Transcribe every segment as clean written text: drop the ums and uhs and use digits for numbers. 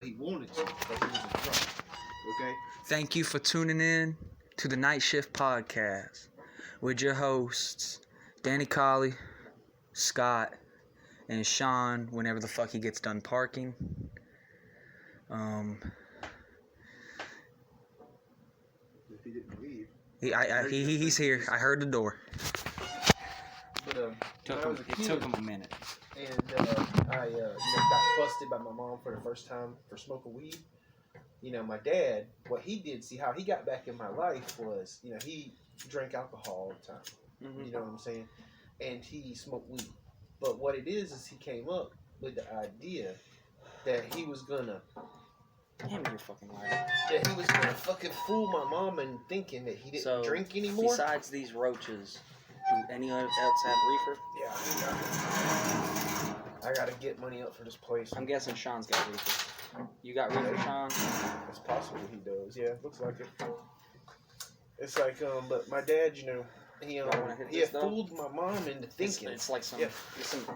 He wanted to, but he wasn't drunk. Okay? Thank you for tuning in to the Nightshift Podcast with your hosts, Danny Colley, Scott, and Sean whenever the fuck he gets done parking. If he didn't leave. He's here. I heard the door. But, It took him a minute. And I got busted by my mom for the first time for smoking weed. My dad, what he did, see how he got back in my life was, he drank alcohol all the time. Mm-hmm. You know what I'm saying? And he smoked weed. But what it is he came up with the idea that he was gonna... Damn, you're fucking lying. That he was gonna fucking fool my mom and thinking that he didn't drink anymore. Besides these roaches, do any else have reefer? Yeah, I gotta get money up for this place. I'm guessing Sean's got reefer. You got reefer, Sean? It's possible he does. Yeah, looks like it. It's like, but my dad, he had fooled my mom into thinking. It's like some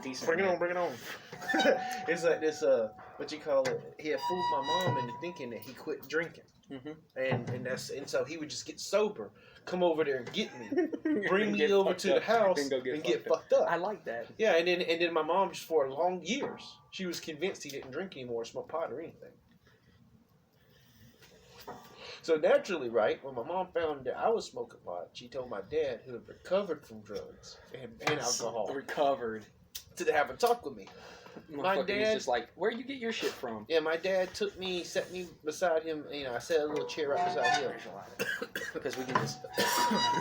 decent. Bring it on. It's like this, what you call it? He had fooled my mom into thinking that he quit drinking. Mm-hmm. And so he would just get sober, come over there and get me, bring me over to the house and get fucked up. I like that. Yeah, and then my mom, just for long years, she was convinced he didn't drink anymore, smoke pot or anything. So naturally, right, when my mom found that I was smoking pot, she told my dad, who had recovered from drugs and alcohol, to have a talk with me. My dad just like, where'd you get your shit from? Yeah, my dad took me, set me beside him. I set a little chair right beside him. Because we can just,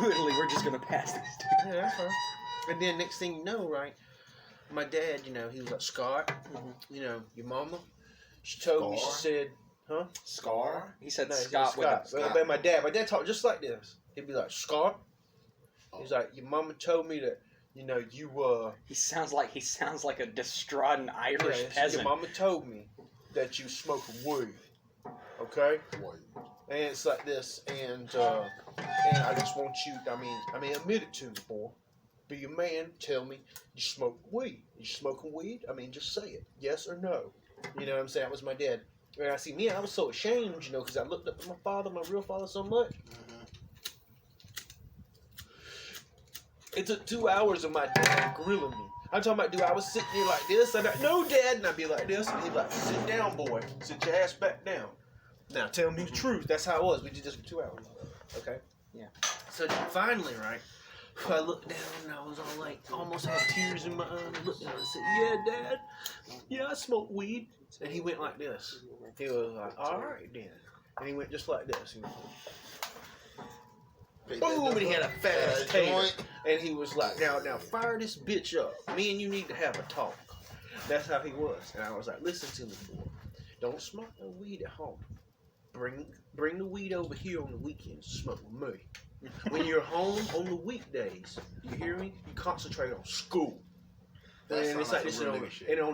literally, we're just gonna pass this. Yeah, that's fine. And then next thing you know, right, my dad, he was like, Scott, your mama, she told me, she said, huh? Scar? He said no, Scott. But my dad talked just like this. He'd be like, Scott. He's like, your mama told me that, you He sounds like a distraught Irish peasant. Your mama told me that you smoke weed. Okay? And it's like this, and I just want you, admit it to me, boy. Be a man, tell me you smoke weed. You smoking weed? Just say it. Yes or no. You know what I'm saying? That was my dad. And I was so ashamed, because I looked up to my father, my real father, so much. It took 2 hours of my dad grilling me. I'm talking about, dude, I was sitting there like this, and no, Dad, and I'd be like this, and he'd be like, sit down, boy. Sit your ass back down. Now, tell me the truth. That's how it was. We did this for 2 hours. Okay? Yeah. So finally, right, I looked down, and I was all like, almost had tears in my eyes. I looked down and said, yeah, Dad. Yeah, I smoke weed. And he went like this. He was like, all right, then. And he went just like this. He was like, boom, and he had a fat ass tater. And he was like, now fire this bitch up. Me and you need to have a talk. That's how he was. And I was like, listen to me, boy. Don't smoke no weed at home. Bring the weed over here on the weekends to smoke with me. When you're home on the weekdays, you hear me? You concentrate on school. And it's like this on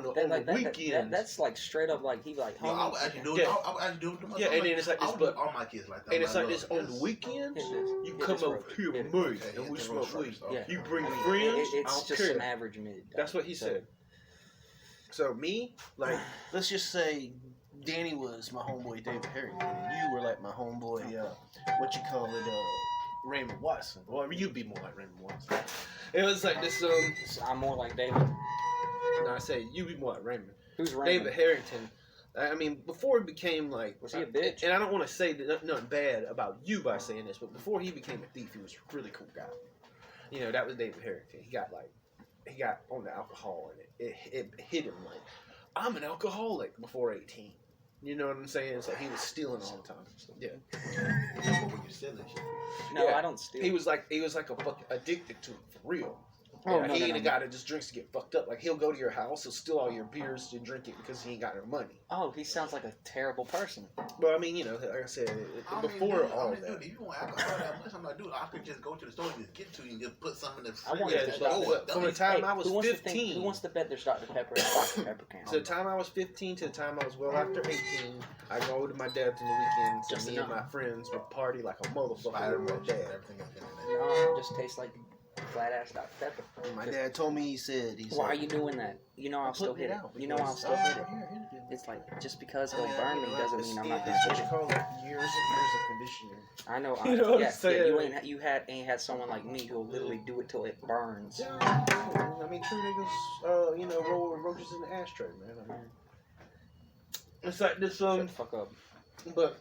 the weekends. That's like straight up like he like. I would actually do it. I would actually do it. Yeah, and then it's like this, but all my kids like that. And it's like this on the weekends. You come over here with me and we smoke weed. You bring friends. It's just an average mid. That's what he said. So me, like, let's just say Danny was my homeboy David Harrington, and you were like my homeboy, Raymond Watson. Or you'd be more like Raymond Watson. It was like this. I'm more like David. No, I say you'd be more like Raymond. Who's Raymond? David Harrington. Before he became like, was he a bitch? And I don't want to say nothing bad about you by saying this, but before he became a thief, he was a really cool guy. That was David Harrington. He got on the alcohol, and it hit him like, I'm an alcoholic before 18. You know what I'm saying? So he was stealing all the time. So, yeah. No, yeah. I don't steal. He was like a fucking addicted to it for real. Oh, he ain't a guy that just drinks to get fucked up. Like, he'll go to your house, he'll steal all your beers and drink it because he ain't got no money. Oh, he sounds like a terrible person. Well, like I said, before all that. Dude, if you want alcohol that much, I'm like, dude, I could just go to the store and just get to you and just put something in the fridge. From the time I was 15. Who wants to bet there's Dr. Pepper and Dr. Pepper can? So the time I was 15 to the time I was well after 18, I go to my dad's on the weekends, and me and my friends would party like a motherfucker with my dad. No, it just tastes like flat ass Dr. Pepper. My dad told me, he said, why are you doing that? You know I'll still hit it. You know I'll still hit it. It's like, just because it'll burn me doesn't mean I'm not gonna hit it. Call it years of conditioning. I know. You know what I'm saying? You ain't had someone like me who'll literally do it till it burns. Yeah, I mean, true niggas, roll roaches in the ashtray, man. I mean, it's like this, Shut the fuck up. But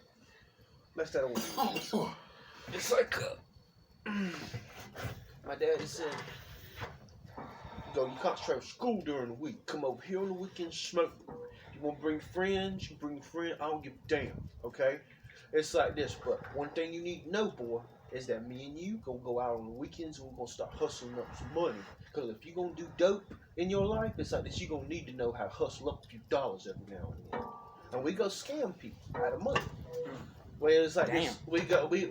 that's that one. It's like, my daddy said, you concentrate on school during the week. Come over here on the weekend, smoke. You want to bring friends? You bring friends. I don't give a damn. Okay? It's like this, but one thing you need to know, boy, is that me and you gonna go out on the weekends and we're gonna start hustling up some money. Because if you're gonna do dope in your life, it's like this, you're gonna need to know how to hustle up a few dollars every now and then. And we go scam people out of money. Well, it's like this,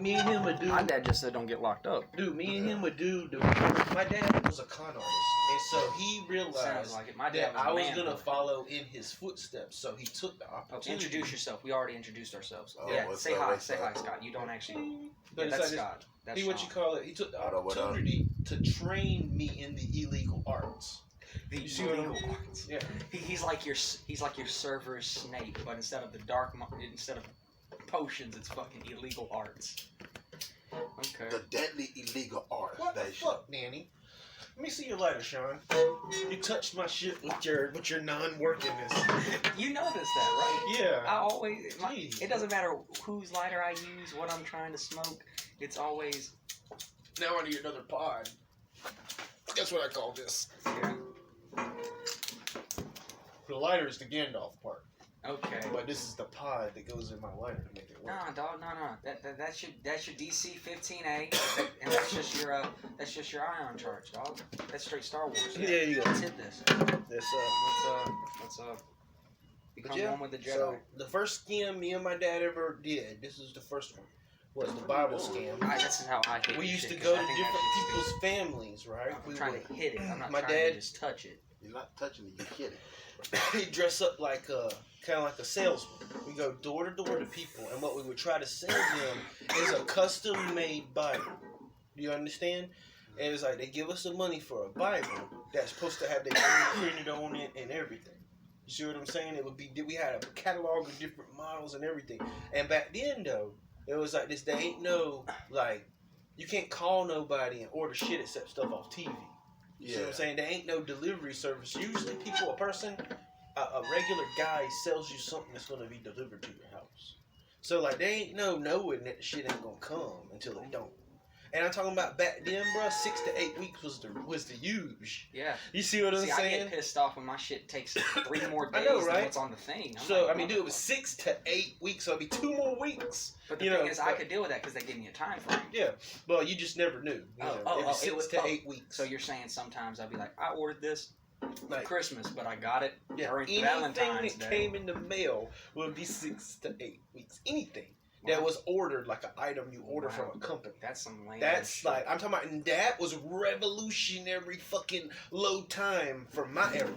me and him would do. My dad just said don't get locked up. Dude, me and him would do. My dad was a con artist, and so he realized like that I was gonna follow in his footsteps. So he took the opportunity. Introduce yourself. We already introduced ourselves. Oh, yeah, say hi, Scott. You don't actually. But that's Scott. That's what you call it. He took the opportunity to train me in the illegal arts. The illegal arts. Yeah. He's like your server's snake, but instead of potions, it's fucking illegal arts. Okay. The deadly illegal arts. What the fuck, Nanny? Let me see your lighter, Sean. You touched my shit with your non-workingness. You noticed that, right? Yeah. I always. It doesn't matter whose lighter I use, what I'm trying to smoke. It's always. Now I need another pod. Guess what I call this? Yeah. The lighter is the Gandalf part. Okay. But this is the pod that goes in my lighter to make it work. Nah, dog, no. That's your DC 15A, and that's just your ion charge, dog. That's straight Star Wars. Yeah, you go. Let's hit this. Let's become one with the Jedi. So the first scam me and my dad ever did, this is the first one, was the Bible scam. This is how I hit it. We used to go to different people's families, right? I'm trying to hit it. I'm not trying to just touch it. You're not touching it. You hit it. He'd dress up like kind of like a salesman. We go door to door to people, and what we would try to sell them is a custom-made Bible. Do you understand? And it's like they give us the money for a Bible that's supposed to have their name printed on it and everything. You see what I'm saying? It would be, we had a catalog of different models and everything. And back then though, it was like this. They ain't no like, you can't call nobody and order shit except stuff off TV. You see what I'm saying? There ain't no delivery service. Usually a person, a regular guy sells you something that's going to be delivered to your house. So, like, they ain't knowing that the shit ain't going to come until they don't. And I'm talking about back then, bro, 6 to 8 weeks was the huge. Yeah. You see what I'm saying? I get pissed off when my shit takes 3 more days I know, right? than what's on the thing. Dude, it was 6 to 8 weeks, so it'd be 2 more weeks. But the thing is, I could deal with that because they gave me a time frame. Yeah. Well, you just never knew. It was 6 to 8 weeks. So you're saying sometimes I'd be like, I ordered this for Christmas, but I got it during Valentine's Day. Anything that came in the mail would be 6 to 8 weeks. Anything that was ordered, like an item you order from a company. That's some lame shit. Like, I'm talking about, and that was revolutionary fucking low time for my era.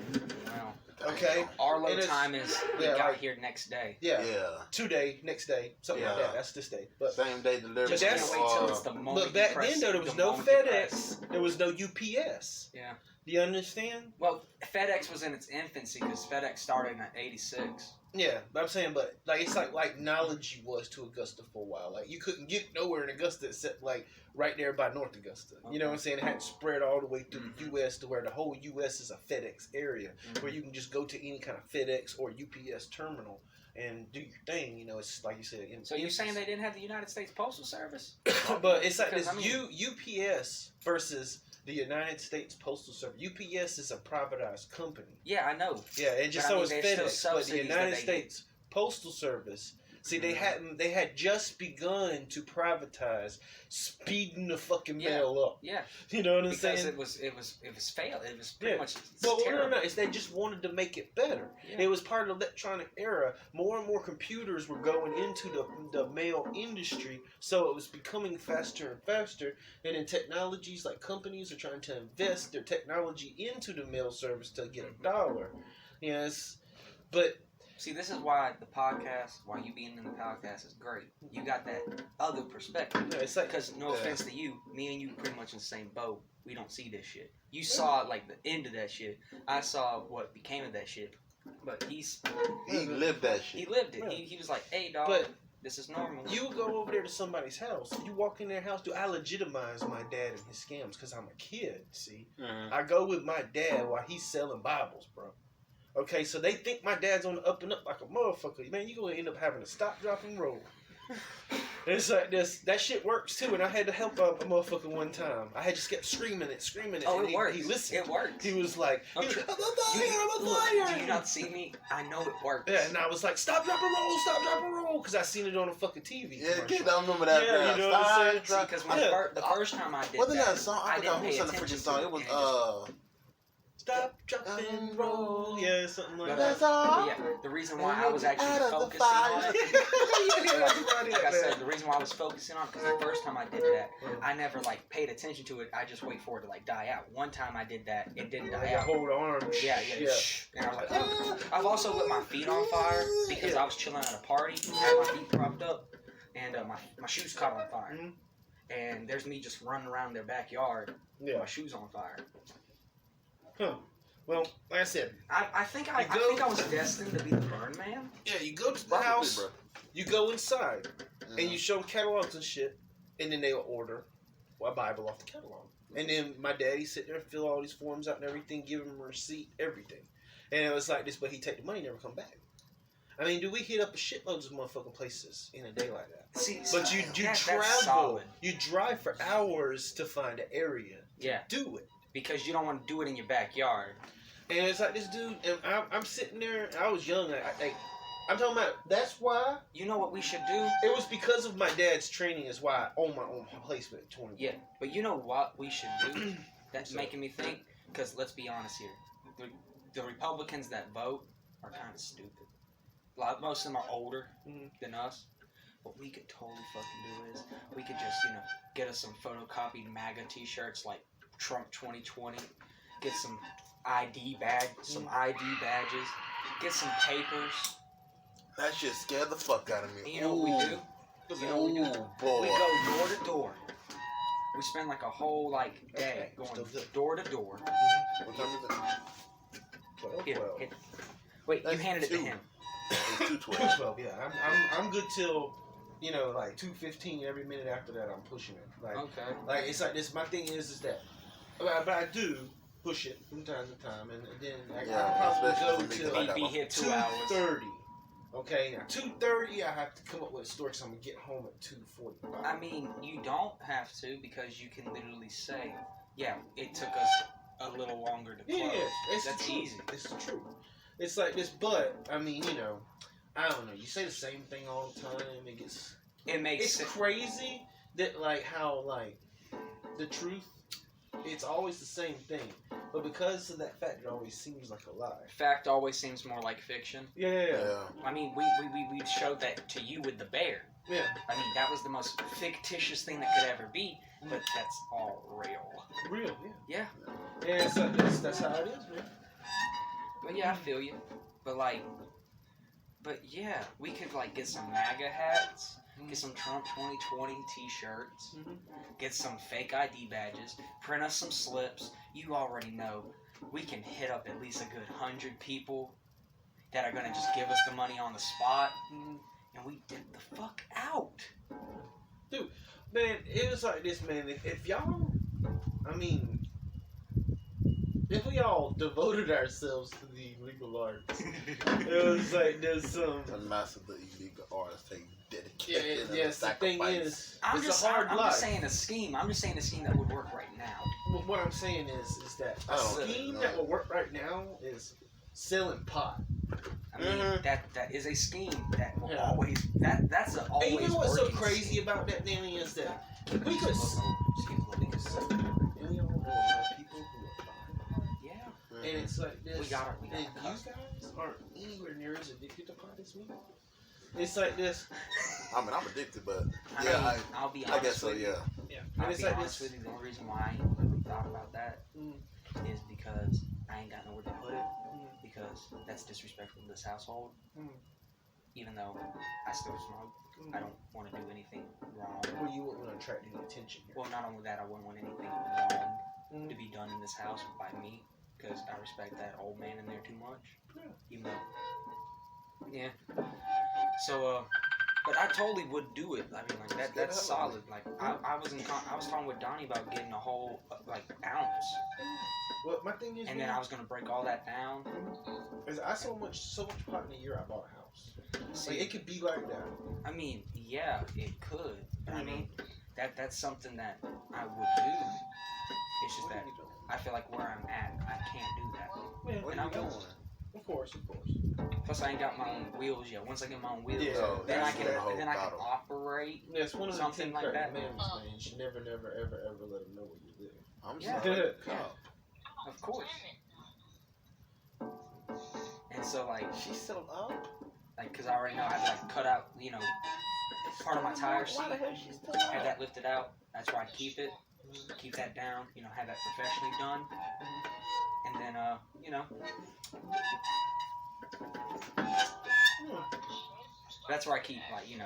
Wow. Okay? Our low time is we got here next day. Yeah. 2 day, next day, something like that. That's this day. But same day delivery. Just can't wait till it's the moment. But back then, though, there was no FedEx. There was no UPS. Yeah. Do you understand? Well, FedEx was in its infancy because FedEx started in '86. Yeah, but I'm saying, like it's like knowledge was to Augusta for a while. Like you couldn't get nowhere in Augusta except like right there by North Augusta. You know what I'm saying? It had spread all the way through the U.S. to where the whole U.S. is a FedEx area where you can just go to any kind of FedEx or UPS terminal and do your thing. You know, it's like you said. So you're saying they didn't have the United States Postal Service? But it's like this UPS versus the United States Postal Service. UPS is a privatized company. Yeah, I know. Yeah, and just so is FedEx. But the United States Postal Service, see, they had just begun to privatize, speeding the fucking mail up. Yeah. You know what I'm saying? Because it was failed. It was pretty much terrible. No. It's they just wanted to make it better. Yeah. It was part of the electronic era. More and more computers were going into the mail industry, so it was becoming faster and faster. And in technologies, like companies are trying to invest their technology into the mail service to get $1. Yes, but. See, this is why the podcast, why you being in the podcast is great. You got that other perspective. Yeah, it's like, because no offense to you, me and you pretty much in the same boat. we don't see this shit. You saw like the end of that shit. I saw what became of that shit. But he lived that shit. He lived it. Yeah. He was like, hey dog, But this is normal. you go over there to somebody's house. You walk in their house. Do I legitimize my dad and his scams? Because I'm a kid, see? I go with my dad while he's selling Bibles, bro. Okay, so they think my dad's on the up and up like a motherfucker. Man, you're going to end up having to stop, drop, and roll. It's like this. That shit works too, and I had to help a motherfucker one time. I had just kept screaming it. Oh, and it works. He listened. It works. He was like, I'm I'm a sure- fire, I'm a fire. Do you not see me? I know it works. Yeah, and I was like, stop, drop, and roll, because I seen it on a fucking TV. Yeah, commercial. kid, I remember that. Yeah, bro. you know what I'm saying? See, because the first time I did Wasn't that a that, song? I I didn't forgot who pay sang the attention freaking song. to It was and just- Stop, drop, and roll. Yeah, something like But, that. That's all. yeah, the reason why I was actually focusing on it, like I said, the reason why I was focusing on it, because the first time I did that, I never like paid attention to it. I just wait for it to like die out. One time I did that, it didn't die out. Hold the arm. Yeah. And I was like, oh. I've also lit my feet on fire because I was chilling at a party, had my feet propped up, and my shoes caught on fire. Mhm. And there's me just running around their backyard with Yeah. my shoes on fire. Huh. Well, like I said, I think I was destined to be the burn man. yeah, you go to the Probably, house, bro. you go inside, Yeah. and you show them catalogs and shit, and then they'll order a Bible off the catalog. And then my daddy sit there and fill all these forms out and everything, give him a receipt, everything. And it was like this, but he take the money, never come back. I mean, do we hit up a shitloads of motherfucking places in a day like that? See, But you that's travel, solid. you drive for hours to find an area. Yeah. Do it. Because you don't want to do it in your backyard. And it's like this dude, and I'm sitting there. I was young. I'm talking about. That's why You know what we should do? it was because of my dad's training. Is why I own my own place at 20. Yeah, but you know what we should do? That's So- making me think. Because let's be honest here, the Republicans that vote are kind of stupid. Most of them are older Mhm. than us. What we could totally fucking do is we could just get us some photocopied MAGA T-shirts like Trump 2020. Get some ID badges, get some papers. That shit scared the fuck out of me. And you know what we do? You know what we do? Ooh, boy. We go door to door. We spend like a whole day going Still good. door to door. What time is it? 12. Here, 12. here. Wait, you That's handed it to two. him. It's 2:12. 2:12. Yeah, I'm good till 2:15. Every minute after that, I'm pushing it. Okay. It's like this. My thing is that, but I do push it from time to time, and then Yeah, I'll probably especially go for me, 'cause till I He'd got be my- here 2 hours. 2:30. Okay, now 2:30, I have to come up with a story because I'm gonna get home at 2:45. I mean, you don't have to because you can literally say, yeah, it took us a little longer to close. yeah, it's That's the truth. easy. It's the truth. It's like this, but I mean, I don't know. You say the same thing all the time. It makes It's sense. crazy that how the truth. It's always the same thing, but because of that fact, it always seems like a lie. Fact always seems more like fiction. Yeah. Yeah. I mean, we showed that to you with the bear. Yeah. I mean, that was the most fictitious thing that could ever be, but that's all real. Real, yeah. Yeah. Yeah, that's how it is, man. But yeah, I feel you. But yeah, we could get some MAGA hats, get some Trump 2020 T-shirts, get some fake ID badges, print us some slips. You already know we can hit up at least a good 100 people that are gonna just give us the money on the spot, and we dip the fuck out. Man, it was like this, man. If y'all, if we all devoted ourselves to the legal arts, it was like there's some. The master of the illegal artists take Yeah, dedication. yes. The thing is, I'm it's just a hard life. saying a scheme. I'm just saying a scheme that would work right now. What I'm saying is that I a don't scheme know. that will work right now is selling pot. I mean, that is a scheme that will Yeah. always that's a always. And you know what's so working crazy scheme. about that, Danny, is that we could. Excuse me. And we all know a lot of people who are buying pot. Yeah. And it's like this. We got and it. you guys aren't anywhere near as addicted to pot as we are. It's like this. I mean, I'm addicted, but I yeah, mean, I'll be I honest guess so. with you. Yeah. Yeah. I'll And it's be like honest this. with you. The only reason why I ain't really thought about that is because I ain't got nowhere to put it. Because that's disrespectful to this household. Even though I still smoke, I don't want to do anything wrong. Well, you wouldn't want to attract any attention here. Well, not only that, I wouldn't want anything wrong to be done in this house by me, because I respect that old man in there too much. Yeah. Even though, yeah. So, but I totally would do it. I mean, like that's solid. Like I was talking with Donnie about getting a whole ounce. Well, my thing is, and then I was gonna break all that down. Is I so much pot in a year I bought a house. See, like, it could be like that. I mean, yeah, it could. But I mean, that's something that I would do. It's just that I feel like where I'm at, I can't do that. Yeah, what are you doing? Of course. Plus, I ain't got my own wheels yet. Once I get my own wheels, then I can operate. That's one of the something like that. Man, you should never, ever let them know where you live. I'm sorry. Of course. And so, like, she's so up. Like, cause I already know I had to like cut out, part of my tire seat. Have that lifted out. That's where I keep it. Keep that down. Have that professionally done. And then, that's where I keep, I go.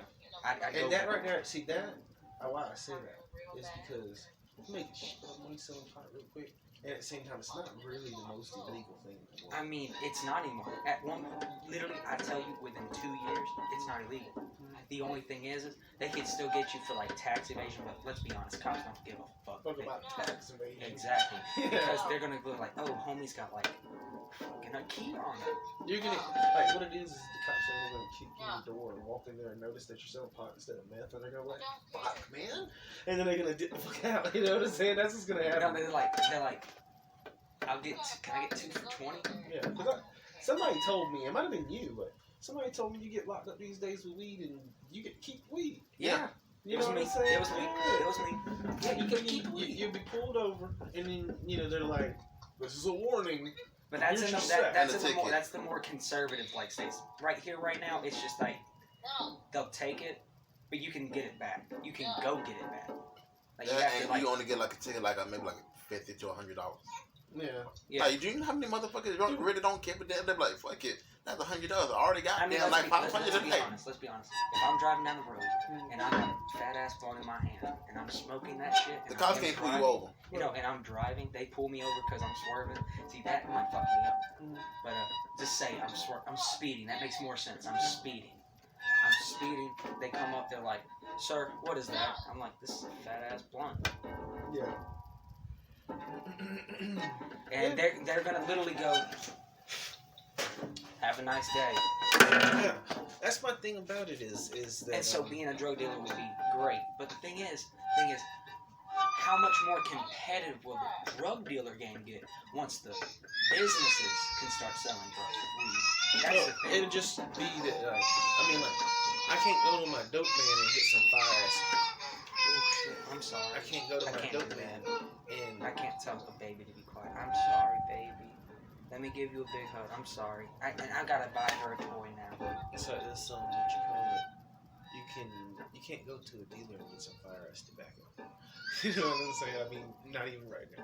And that right there, see that? Why I say that is because you make money selling pot real quick, and at the same time, it's not really the most illegal thing in the world. I mean, it's not anymore. Literally, I tell you, within 2 years, it's not illegal. The only thing is they can still get you for like tax evasion, but let's be honest, cops don't give a fuck. Fuck about tax evasion. Exactly. Because they're gonna go like, oh, homie's got like fucking a key on it. You're gonna what it is the cops are gonna kick you in the door and walk in there and notice that you're selling pot instead of meth, and they're gonna be like, fuck, man, and then they're gonna dip the fuck out. You know what I'm saying? That's what's gonna happen. No, they're like, can I get 2 for 20? Yeah, because somebody told me, it might have been you, but somebody told me you get locked up these days with weed and you get to keep weed. Yeah. You know what I'm saying? It was me. Yeah, you can keep weed. You'll be pulled over, and then, they're like, this is a warning. But that's the more conservative states. Right here, right now, it's just like, they'll take it, but you can get it back. You can go get it back. You only get like a ticket, maybe $50 to $100. Yeah. Like, do you know how many motherfuckers really don't care? But they're like, fuck it, that's $100. I already got $500 let's to pay. Let's be honest. If I'm driving down the road and I got a fat ass blunt in my hand and I'm smoking that shit, the cops can't pull you over. And I'm driving, they pull me over because I'm swerving. See, that might fuck me up. But just say I'm speeding. That makes more sense. I'm speeding. They come up. They're like, "Sir, what is that?" I'm like, "This is a fat ass blunt." Yeah. And they're gonna literally go, "Have a nice day." Yeah, that's my thing about it is that. And so being a drug dealer would be great, but the thing is, how much more competitive will the drug dealer game get once the businesses can start selling drugs with weed? That's the thing. It'll just be that, I can't go to my dope man and get some fire ass. Oh shit! I'm sorry. I can't go to my dope man and I can't tell a baby to be quiet. I'm sorry, baby. Let me give you a big hug. I'm sorry. I gotta buy her a toy now. So it's what you call it. You can't go to a dealer and get some fire ass tobacco. You know what I'm saying? I mean, not even right now.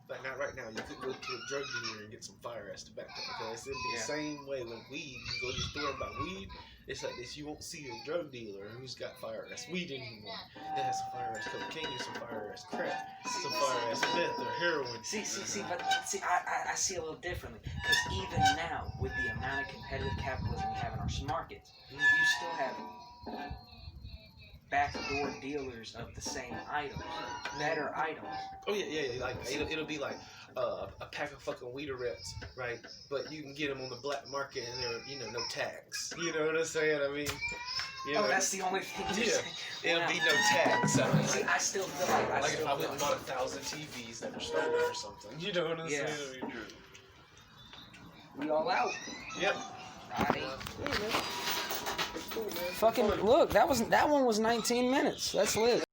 Like, not right now. You could go to a drug dealer and get some fire ass tobacco. Because it'd be the same way with weed. You go to the store and buy weed. It's like this. You won't see a drug dealer who's got fire ass weed anymore. It has some fire ass cocaine or some fire ass crack, some fire ass meth or heroin. But I see a little differently. Because even now, with the amount of competitive capitalism we have in our markets, you still have backdoor dealers of the same items, better items. Oh yeah. Like it'll be like a pack of fucking weeder reps, right? But you can get them on the black market and they're no tax. You know what I'm saying? I mean, that's the only thing. It'll be no tax. So see, I still feel like if I went and bought 1,000 TVs that were stolen or something. You know what I'm saying? We all out. Yep. Right. Fucking look, that one was 19 minutes. That's lit.